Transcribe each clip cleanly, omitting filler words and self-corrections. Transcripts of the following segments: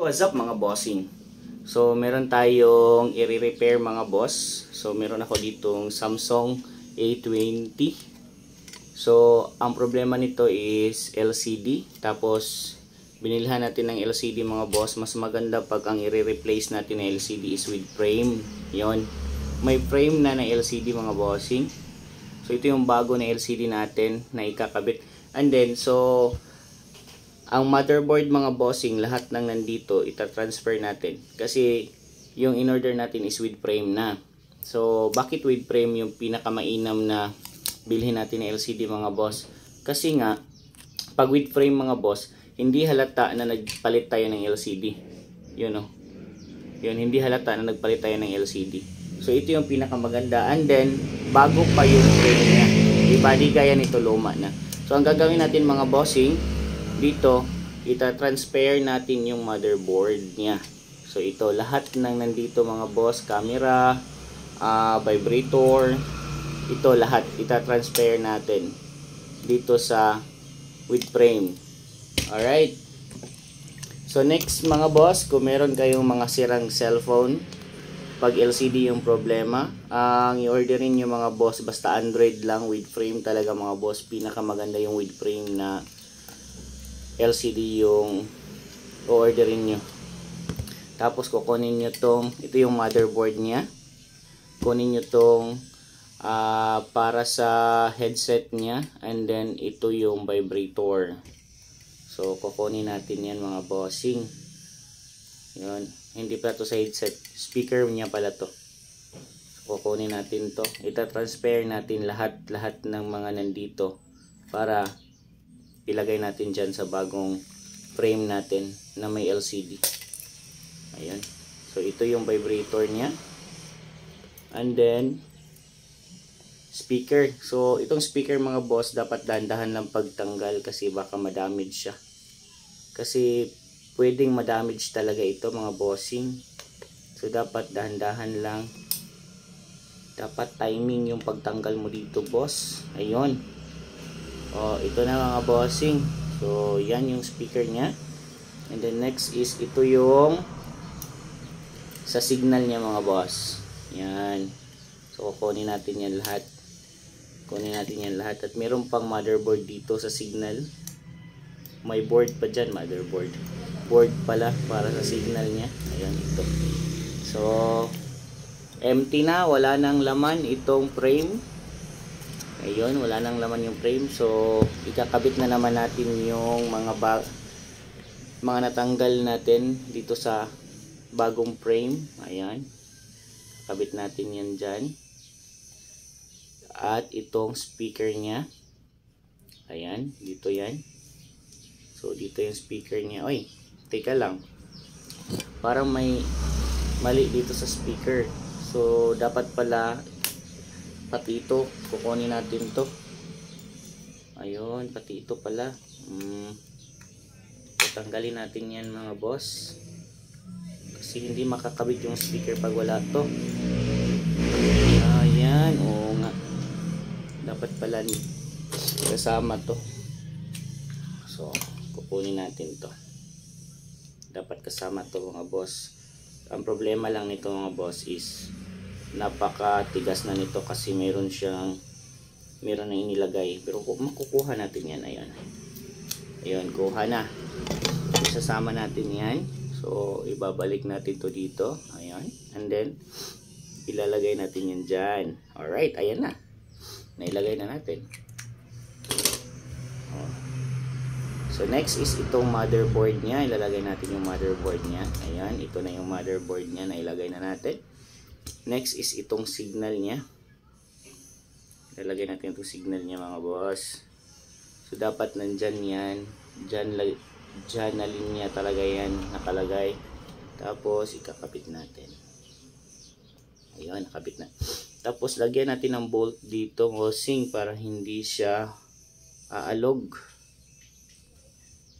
What's up mga bossing? So meron tayong i-repair mga boss. So meron ako ditong Samsung A20. So ang problema nito is LCD. Tapos binilhan natin ng LCD mga boss. Mas maganda pag ang i-replace natin ng LCD is with frame. Yon. May frame na ng LCD mga bossing. So ito yung bago na LCD natin na ikakabit. And then ang motherboard mga bossing, lahat ng nandito, ita-transfer natin. Kasi yung in-order natin is with frame na. So, bakit with frame yung pinakamainam na bilhin natin ng LCD mga boss? Kasi nga, pag with frame mga boss, hindi halata na nagpalit tayo ng LCD. Yun o. Yun, hindi halata na nagpalit tayo ng LCD. So, ito yung pinakamaganda. And then, bago pa yung frame niya. Diba, di gaya nito luma na. So, ang gagawin natin mga bossing, dito, ita-transfer natin yung motherboard niya. So, ito, lahat ng nandito mga boss, camera, vibrator, ito lahat, ita-transfer natin dito sa with frame. Alright. So, next mga boss, kung meron kayong mga sirang cellphone, pag LCD yung problema, ang i-orderin nyo mga boss, basta Android lang with frame talaga mga boss, pinakamaganda yung with frame na LCD yung o-orderin nyo. Tapos kukunin nyo tong, ito yung motherboard niya, kunin nyo tong para sa headset niya, and then ito yung vibrator. So kukunin natin yan mga bossing. Yun, hindi pa to sa headset, speaker niya pala to. So, kukunin natin to, ita-transfer natin lahat ng mga nandito para ilagay natin dyan sa bagong frame natin na may LCD. Ayan. So, ito yung vibrator niya. And then, speaker. So, itong speaker mga boss, dapat dahan-dahan lang pagtanggal kasi baka madamage siya. Kasi, pwedeng madamage talaga ito mga bossing. So, dapat dahan-dahan lang. Dapat timing yung pagtanggal mo dito boss. Ayun. Oh, ito na mga bossing. So, yan yung speaker niya. And then next is ito yung sa signal niya mga boss. Yan. So, kunin natin yan lahat. Kunin natin yan lahat. At meron pang motherboard dito sa signal. May board pa dyan, motherboard. Board pala para sa signal niya. Ayan, ito. So, empty na. Wala nang laman itong frame. Ayun, wala nang laman yung frame. So, ikakabit na naman natin yung mga natanggal natin dito sa bagong frame. Ayan. Kabit natin yan dyan. At itong speaker niya. Ayan, dito yan. So, dito yung speaker niya. Oy, teka lang. Parang may mali dito sa speaker. So, dapat pala pati ito, kukunin natin to. Ayun, pati ito pala. Tanggalin natin yan mga boss. Kasi hindi makakabit yung speaker pag wala to. Ayan, oo nga. Dapat pala kasama to. So, kukunin natin to. Dapat kasama to mga boss. Ang problema lang nito mga boss is napakatigas na nito kasi meron na inilagay, pero makukuha natin yan. Ayan, ayun, kuha na. Isasama natin yan. So ibabalik natin to dito. Ayan, and then ilalagay natin yan dyan. Alright, ayan na, nailagay na natin. So next is itong motherboard niya. Ilalagay natin yung motherboard niya. Ayan, ito na yung motherboard niya na ilagay na natin. Next is itong signal niya. Ilalagay natin itong signal niya mga boss. So dapat nandyan yan. Dyan na linya talaga yan nakalagay. Tapos ikakabit natin. Ayun, nakabit na. Tapos lagyan natin ng bolt dito bossing para hindi siya aalog.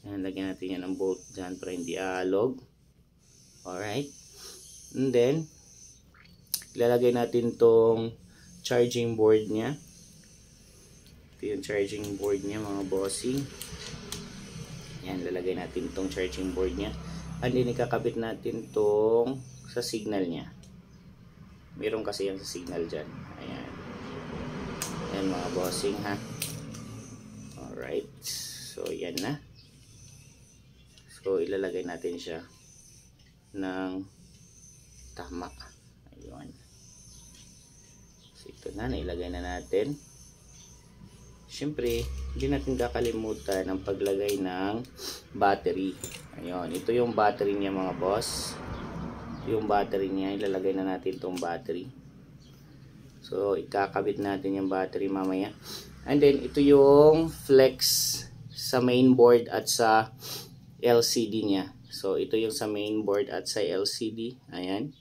Ayan, lagyan natin yan ng bolt dyan para hindi aalog. Alright. And then ilalagay natin tong charging board niya. Ito yung charging board niya mga bossing. Yan, lalagay natin tong charging board niya. And then ikakabit natin tong sa signal niya. Meron kasi yan sa signal dyan. Ayan. Ayan mga bossing ha. Alright. So yan na. So ilalagay natin siya ng tama. Ayun. So ito na. Nailagay na natin. Siyempre, hindi natin kakalimutan ang paglagay ng battery. Ayun, ito yung battery niya mga boss. Yung battery niya, ilalagay na natin itong battery. So, ikakabit natin yung battery mamaya. And then, ito yung flex sa main board at sa LCD niya. So, ito yung sa main board at sa LCD. Ayan.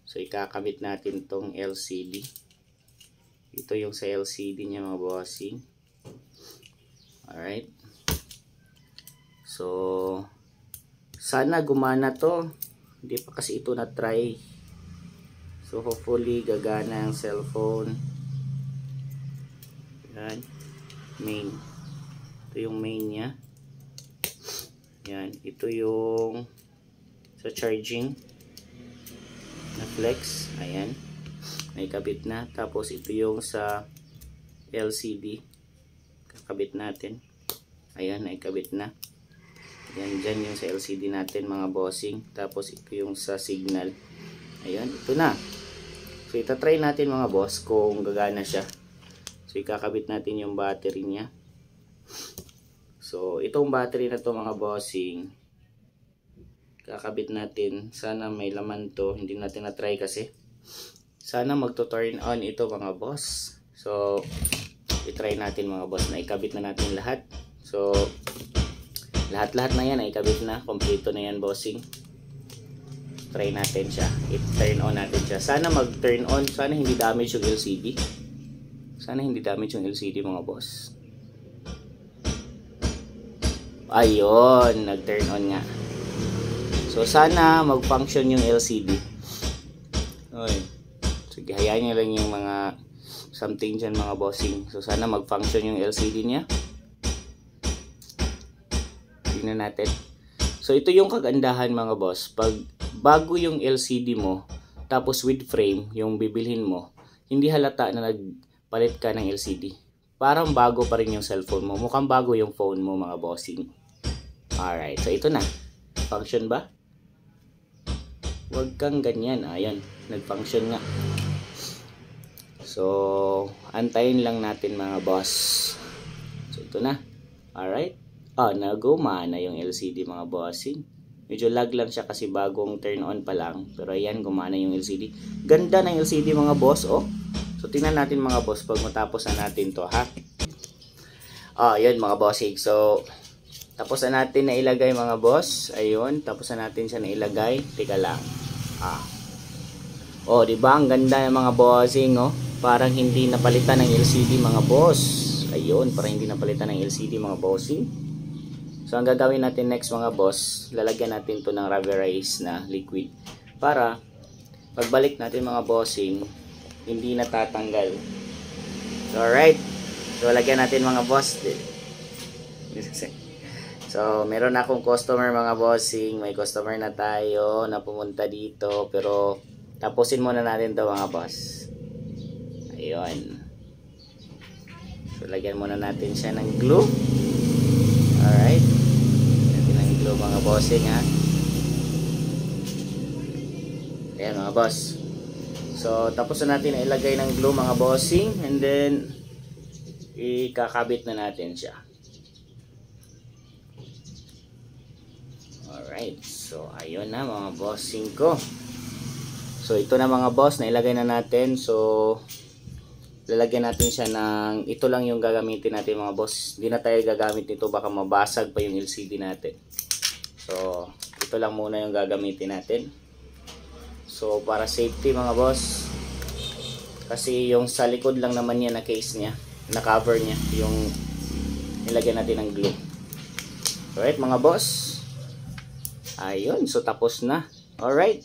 So, ikakabit natin itong LCD. Ito yung sa LCD niya mga bossing. Alright. So, sana gumana to. Hindi pa kasi ito na-try. So, hopefully gagana ang cellphone. Yan. Main. Ito yung main niya. Yan. Ito yung sa charging na flex. Ayan. Naikabit na. Tapos, ito yung sa LCD. Kakabit natin. Ayan, naikabit na. Yan, dyan yung sa LCD natin mga bossing. Tapos ito yung sa signal. Ayan, ito na. So itatry natin mga boss kung gagana siya. So ikakabit natin yung battery niya. So itong battery na to mga bossing, kakabit natin. Sana may laman to. Hindi natin na-try kasi. Sana magto-turn on ito mga boss. So i-try natin mga boss na ikabit na natin lahat. So lahat-lahat na yan ay ikabit na, kompleto na yan bossing. Try natin siya, i-turn on natin siya. Sana mag-turn on, sana hindi damage yung LCD. Sana hindi damage yung LCD mga boss. Ayun, nag-turn on nga. So sana mag-function yung LCD. Oy. Sige, hayaan nyo lang yung mga something dyan mga bossing. So sana mag-function yung LCD niya. Tingnan natin. So ito yung kagandahan mga boss. Pag bago yung LCD mo, tapos with frame, yung bibilhin mo, hindi halata na nagpalit ka ng LCD. Parang bago pa rin yung cellphone mo. Mukhang bago yung phone mo mga bossing. Alright, so ito na. Function ba? Huwag kang ganyan. Ayan, nag-function nga. So, antayin lang natin mga boss. So ito na. Alright. Nagumana yung LCD mga bossing. Medyo lag lang siya kasi bagong turn on pa lang. Pero ayan, gumana yung LCD. Ganda ng LCD mga boss, oh. So tingnan natin mga boss pag matapos na natin to, ha. Yun mga bossing. So, tapos na natin na ilagay mga boss. Ayun, tapos na natin siya na ilagay. Teka lang. Diba? Ang ganda ng mga bossing, oh. Parang hindi napalitan ng LCD mga boss. Ayun, parang hindi napalitan ng LCD mga bossing. So, ang gagawin natin next mga boss, lalagyan natin to ng rubberized na liquid para pagbalik natin mga bossing, hindi natatanggal. So, alright. So, lagyan natin mga boss. So, meron akong customer mga bossing. May customer na tayo na pumunta dito. Pero, tapusin muna natin to mga boss. Ayun. So, lagyan muna natin siya ng glue. Alright. Lagyan ng glue mga bossing, ha. Ayan mga boss. So, tapos na natin ilagay ng glue mga bossing. And then, ikakabit na natin siya. Alright. So, ayun na mga bossing ko. So, ito na mga boss. Nailagay na natin. So, lalagyan natin siya ng, ito lang yung gagamitin natin mga boss. Hindi na tayo gagamit nito, baka mabasag pa yung LCD natin. So, ito lang muna yung gagamitin natin. So, para safety mga boss. Kasi yung sa likod lang naman niya na case niya, na cover niya, yung nilagyan natin ng glue. Alright mga boss. Ayun, so tapos na. Alright.